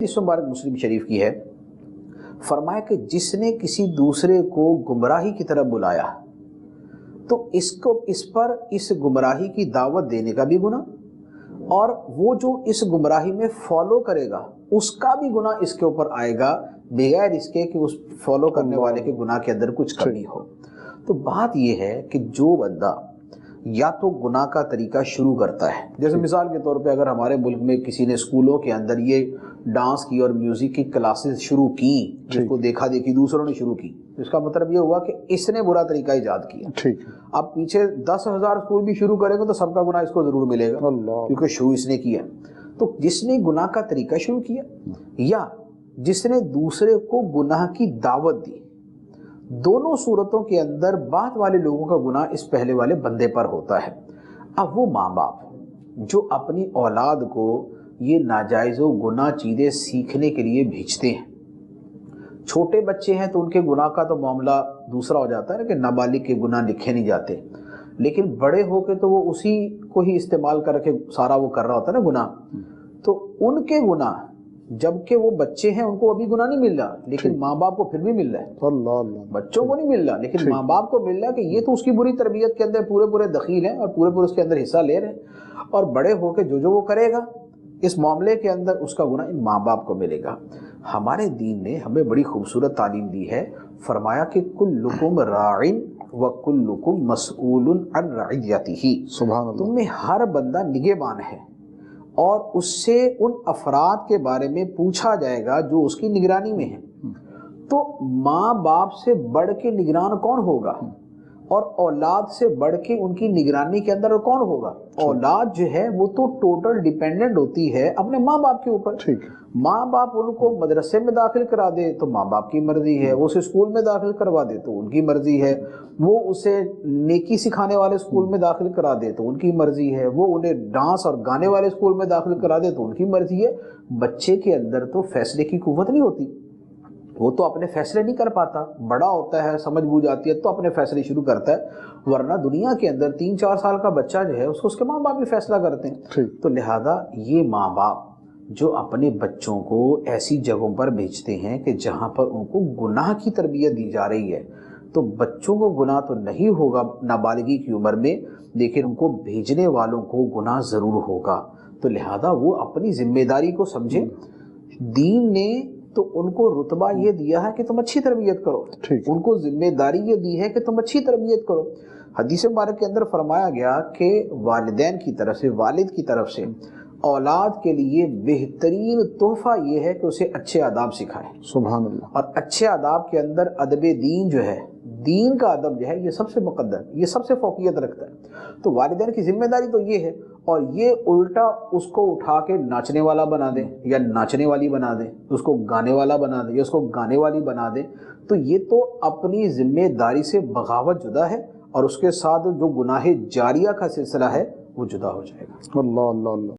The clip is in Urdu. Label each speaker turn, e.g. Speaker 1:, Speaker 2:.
Speaker 1: اس مبارک مسلم شریف کی ہے، فرمایا کہ جس نے کسی دوسرے کو گمراہی کی طرف بلایا تو اس پر اس گمراہی کی دعوت دینے کا بھی گناہ، اور وہ جو اس گمراہی میں فالو کرے گا اس کا بھی گناہ اس کے اوپر آئے گا، بغیر اس کے کہ اس فالو کرنے والے کے گناہ کے اندر کچھ کمی ہو۔ تو بات یہ ہے کہ جو بندہ یا تو گناہ کا طریقہ شروع کرتا ہے، جیسے مثال کے طور پہ اگر ہمارے ملک میں کسی نے اسکولوں کے اندر یہ ڈانس کی اور میوزک کی کلاسز شروع کی، جس کو دیکھا دیکھی دوسروں نے شروع کی، اس کا مطلب یہ ہوا کہ اس نے برا طریقہ ایجاد کیا۔ اب پیچھے 10,000 اسکول بھی شروع کریں گے تو سب کا گناہ اس کو ضرور ملے گا، کیونکہ شروع اس نے کیا۔ تو جس نے گناہ کا طریقہ شروع کیا یا جس نے دوسرے کو گناہ کی دعوت دی، دونوں صورتوں کے اندر بعد والے لوگوں کا گناہ اس پہلے والے بندے پر ہوتا ہے۔ اب وہ ماں باپ جو اپنی اولاد کو یہ ناجائز و گناہ چیزیں سیکھنے کے لیے بھیجتے ہیں، چھوٹے بچے ہیں تو ان کے گناہ کا تو معاملہ دوسرا ہو جاتا ہے کہ نابالغ کے گناہ لکھے نہیں جاتے، لیکن بڑے ہو کے تو وہ اسی کو ہی استعمال کر کے سارا وہ کر رہا ہوتا ہے نا گناہ، تو ان کے گناہ جبکہ وہ بچے ہیں ان کو ابھی گناہ نہیں مل رہا، لیکن ماں باپ کو پھر بھی مل رہا ہے۔ بچوں کو نہیں مل رہا لیکن ماں باپ کو مل رہا ہے کہ یہ تو اس کی بری تربیت کے اندر پورے دخیل ہیں اور پورے اس کے اندر حصہ لے رہے ہیں، اور بڑے ہو کے جو وہ کرے گا اس معاملے کے اندر اس کا گناہ ان ماں باپ کو ملے گا۔ ہمارے دین نے ہمیں بڑی خوبصورت تعلیم دی ہے، فرمایا کہ کلکم راع وکلکم مسئول عن رعیتہ، تم میں ہر بندہ نگہبان ہے اور اس سے ان افراد کے بارے میں پوچھا جائے گا جو اس کی نگرانی میں ہیں۔ تو ماں باپ سے بڑھ کے نگران کون ہوگا اور اولاد سے بڑھ کے ان کی نگرانی کے اندر کون ہوگا؟ اولاد جو ہے وہ تو ٹوٹل ڈیپینڈنٹ ہوتی ہے اپنے ماں باپ کے اوپر۔ ماں باپ ان کو مدرسے میں داخل کرا دے تو ماں باپ کی مرضی ہے، وہ اسے اسکول میں داخل کروا دے تو ان کی مرضی ہے، وہ اسے نیکی سکھانے والے اسکول میں داخل کرا دے تو ان کی مرضی ہے، وہ انہیں ڈانس اور گانے والے اسکول میں داخل کرا دے تو ان کی مرضی ہے۔ بچے کے اندر تو فیصلے کی قوت نہیں ہوتی، وہ تو اپنے فیصلے نہیں کر پاتا، بڑا ہوتا ہے سمجھ بوجھ آتی ہے تو اپنے فیصلے شروع کرتا ہے، ورنہ دنیا کے اندر 3-4 سال کا بچہ جو ہے اس کو اس کے ماں باپ بھی فیصلہ کرتے ہیں۔ تو لہذا یہ ماں باپ جو اپنے بچوں کو ایسی جگہوں پر بھیجتے ہیں کہ جہاں پر ان کو گناہ کی تربیت دی جا رہی ہے، تو بچوں کو گناہ تو نہیں ہوگا نابالغی کی عمر میں، لیکن ان کو بھیجنے والوں کو گناہ ضرور ہوگا۔ تو لہذا وہ اپنی ذمہ داری کو سمجھے۔ دین نے تو ان کو رتبہ یہ دیا ہے کہ تم اچھی تربیت کرو، ان کو ذمہ داری یہ دی ہے کہ تم اچھی تربیت کرو۔ حدیث مبارک کے اندر فرمایا گیا کہ والدین کی طرف سے، والد کی طرف سے اولاد کے لیے بہترین تحفہ یہ ہے کہ اسے اچھے آداب سکھائے۔ سبحان اللہ۔ اور اچھے آداب کے اندر ادب دین جو ہے، دین کا ادب جو ہے یہ سب سے مقدم، یہ سب سے فوقیت رکھتا ہے۔ تو والدین کی ذمہ داری تو یہ ہے، اور یہ الٹا اس کو اٹھا کے ناچنے والا بنا دیں یا ناچنے والی بنا دیں، اس کو گانے والا بنا دیں یا اس کو گانے والی بنا دیں، تو یہ تو اپنی ذمہ داری سے بغاوت جدا ہے، اور اس کے ساتھ جو گناہ جاریہ کا سلسلہ ہے وہ جدا ہو جائے گا۔ اللہ اللہ اللہ۔